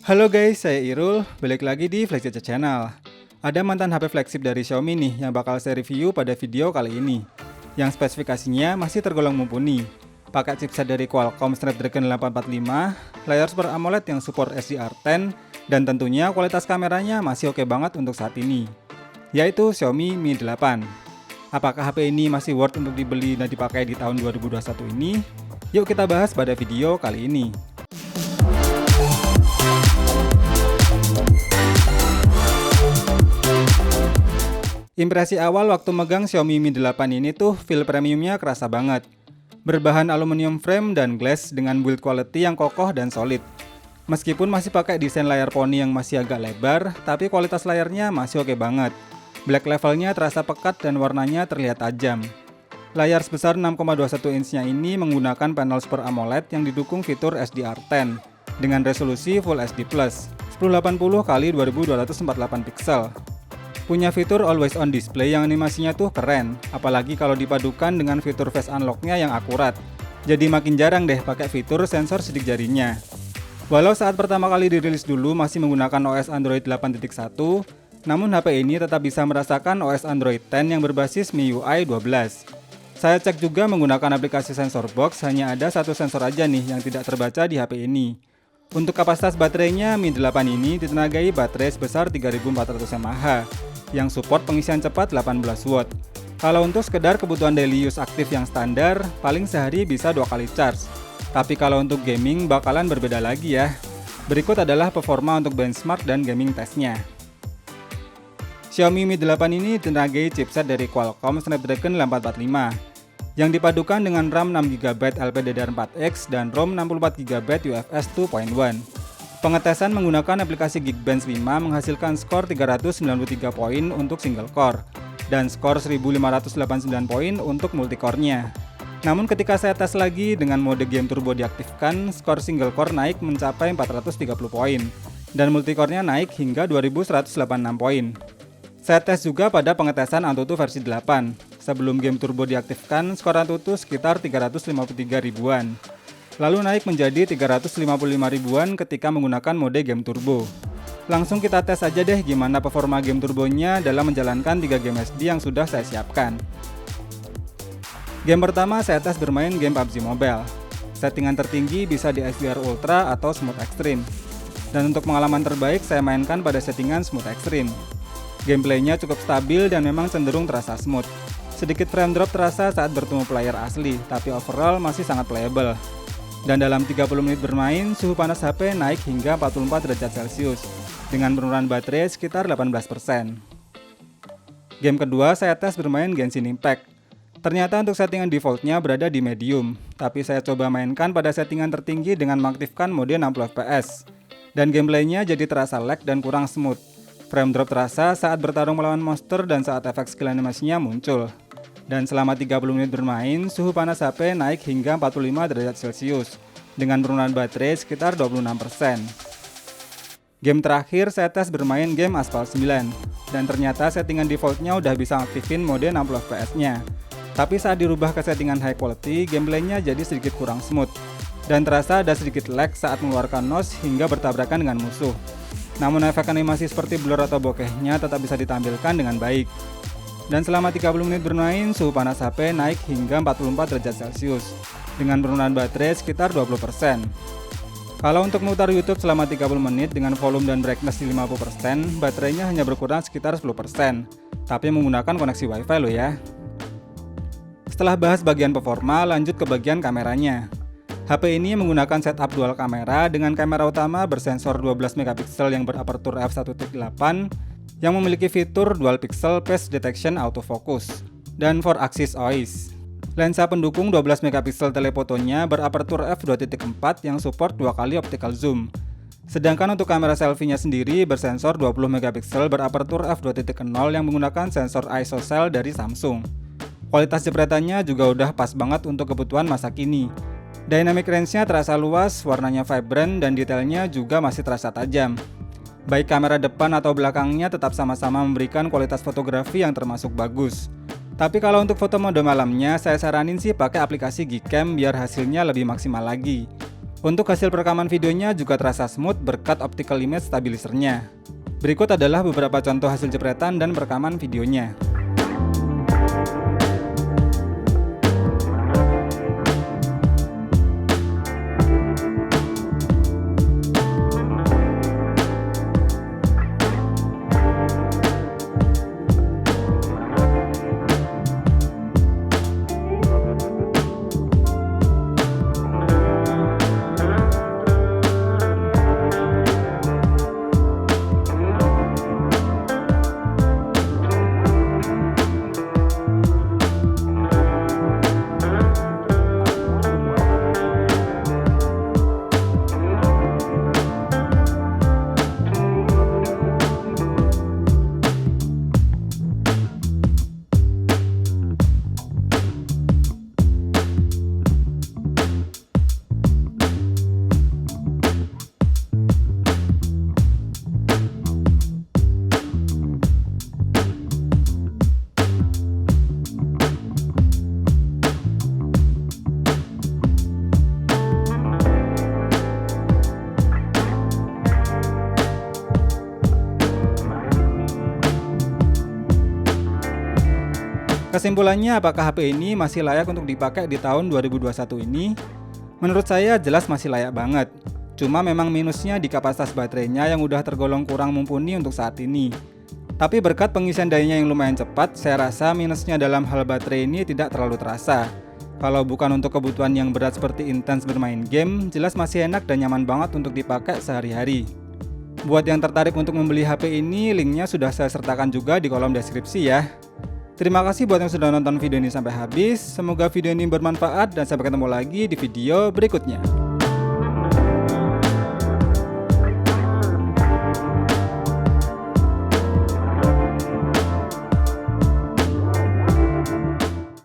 Halo guys, saya Irul, balik lagi di Flexjaja Channel. Ada mantan HP flagship dari Xiaomi nih yang bakal saya review pada video kali ini. Yang spesifikasinya masih tergolong mumpuni. Pakai chipset dari Qualcomm Snapdragon 845, layar Super AMOLED yang support SDR10, dan tentunya kualitas kameranya masih oke banget untuk saat ini, yaitu Xiaomi Mi 8. Apakah HP ini masih worth untuk dibeli dan dipakai di tahun 2021 ini? Yuk kita bahas pada video kali ini. Impresi awal waktu megang Xiaomi Mi 8 ini tuh feel premiumnya kerasa banget. Berbahan aluminium frame dan glass dengan build quality yang kokoh dan solid. Meskipun masih pakai desain layar poni yang masih agak lebar, tapi kualitas layarnya masih oke banget. Black levelnya terasa pekat dan warnanya terlihat tajam. Layar sebesar 6,21 inch-nya ini menggunakan panel Super AMOLED yang didukung fitur SDR10 dengan resolusi Full HD+, 1080x2248 pixel. Punya fitur always on display yang animasinya tuh keren, apalagi kalau dipadukan dengan fitur face unlock-nya yang akurat. Jadi makin jarang deh pakai fitur sensor sidik jarinya. Walau saat pertama kali dirilis dulu masih menggunakan OS Android 8.1, namun HP ini tetap bisa merasakan OS Android 10 yang berbasis MIUI 12. Saya cek juga menggunakan aplikasi sensor box, hanya ada satu sensor aja nih yang tidak terbaca di HP ini. Untuk kapasitas baterainya, Mi 8 ini ditenagai baterai sebesar 3400 mAh yang support pengisian cepat 18 watt. Kalau untuk sekedar kebutuhan daily use aktif yang standar, paling sehari bisa 2 kali charge. Tapi kalau untuk gaming bakalan berbeda lagi ya. Berikut adalah performa untuk benchmark dan gaming testnya. Xiaomi Mi 8 ini ditenagai chipset dari Qualcomm Snapdragon 845 yang dipadukan dengan RAM 6GB LPDDR4X dan ROM 64GB UFS 2.1. Pengetesan menggunakan aplikasi Geekbench 5 menghasilkan skor 393 poin untuk single core dan skor 1589 poin untuk multicore-nya. Namun ketika saya tes lagi dengan mode game turbo diaktifkan, skor single core naik mencapai 430 poin dan multicore-nya naik hingga 2186 poin. Saya tes juga pada pengetesan Antutu versi 8. Sebelum game turbo diaktifkan, skor Antutu sekitar 353 ribuan. Lalu naik menjadi 355 ribuan ketika menggunakan mode game turbo. Langsung kita tes aja deh gimana performa game turbonya dalam menjalankan 3 game SD yang sudah saya siapkan. Game pertama saya tes bermain game PUBG Mobile. Settingan tertinggi bisa di HDR Ultra atau Smooth Extreme. Dan untuk pengalaman terbaik saya mainkan pada settingan Smooth Extreme. Gameplaynya cukup stabil dan memang cenderung terasa smooth. Sedikit frame drop terasa saat bertemu player asli, tapi overall masih sangat playable. Dan dalam 30 menit bermain, suhu panas HP naik hingga 44 derajat Celcius dengan penurunan baterai sekitar 18%. Game kedua saya tes bermain Genshin Impact. Ternyata untuk settingan defaultnya berada di medium, tapi saya coba mainkan pada settingan tertinggi dengan mengaktifkan mode 60 fps. Dan gameplaynya jadi terasa lag dan kurang smooth. Frame drop terasa saat bertarung melawan monster dan saat efek skill animasinya muncul. Dan selama 30 menit bermain, suhu panas HP naik hingga 45 derajat Celcius dengan penurunan baterai sekitar 26%. Game terakhir saya tes bermain game Asphalt 9 dan ternyata settingan defaultnya udah bisa aktifin mode 60 fps-nya. Tapi saat dirubah ke settingan high quality, gameplaynya jadi sedikit kurang smooth dan terasa ada sedikit lag saat mengeluarkan nose hingga bertabrakan dengan musuh. Namun efek animasi seperti blur atau bokehnya tetap bisa ditampilkan dengan baik. Dan selama 30 menit bermain, suhu panas HP naik hingga 44 derajat Celcius dengan penurunan baterai sekitar 20%. Kalau untuk memutar YouTube selama 30 menit dengan volume dan brightness di 50%, baterainya hanya berkurang sekitar 10%, tapi menggunakan koneksi WiFi loh ya. Setelah bahas bagian performa, lanjut ke bagian kameranya. HP ini menggunakan setup dual kamera dengan kamera utama bersensor 12 megapiksel yang berapertur f1.8 yang memiliki fitur dual pixel face detection autofocus dan 4-axis OIS. Lensa pendukung 12 megapiksel telefotonya berapertur f2.4 yang support 2 kali optical zoom. Sedangkan untuk kamera selfie-nya sendiri bersensor 20 megapiksel berapertur f2.0 yang menggunakan sensor ISOCELL dari Samsung. Kualitas jepretannya juga udah pas banget untuk kebutuhan masa kini. Dynamic range-nya terasa luas, warnanya vibrant, dan detailnya juga masih terasa tajam. Baik kamera depan atau belakangnya tetap sama-sama memberikan kualitas fotografi yang termasuk bagus. Tapi kalau untuk foto mode malamnya, saya saranin sih pakai aplikasi Geekcam biar hasilnya lebih maksimal lagi. Untuk hasil perekaman videonya juga terasa smooth berkat optical image stabilizernya. Berikut adalah beberapa contoh hasil jepretan dan perekaman videonya. Kesimpulannya, apakah HP ini masih layak untuk dipakai di tahun 2021 ini? Menurut saya jelas masih layak banget. Cuma memang minusnya di kapasitas baterainya yang udah tergolong kurang mumpuni untuk saat ini. Tapi berkat pengisian dayanya yang lumayan cepat, saya rasa minusnya dalam hal baterai ini tidak terlalu terasa. Kalau bukan untuk kebutuhan yang berat seperti intens bermain game, jelas masih enak dan nyaman banget untuk dipakai sehari-hari. Buat yang tertarik untuk membeli HP ini, linknya sudah saya sertakan juga di kolom deskripsi ya. Terima kasih buat yang sudah nonton video ini sampai habis. Semoga video ini bermanfaat dan sampai ketemu lagi di video berikutnya.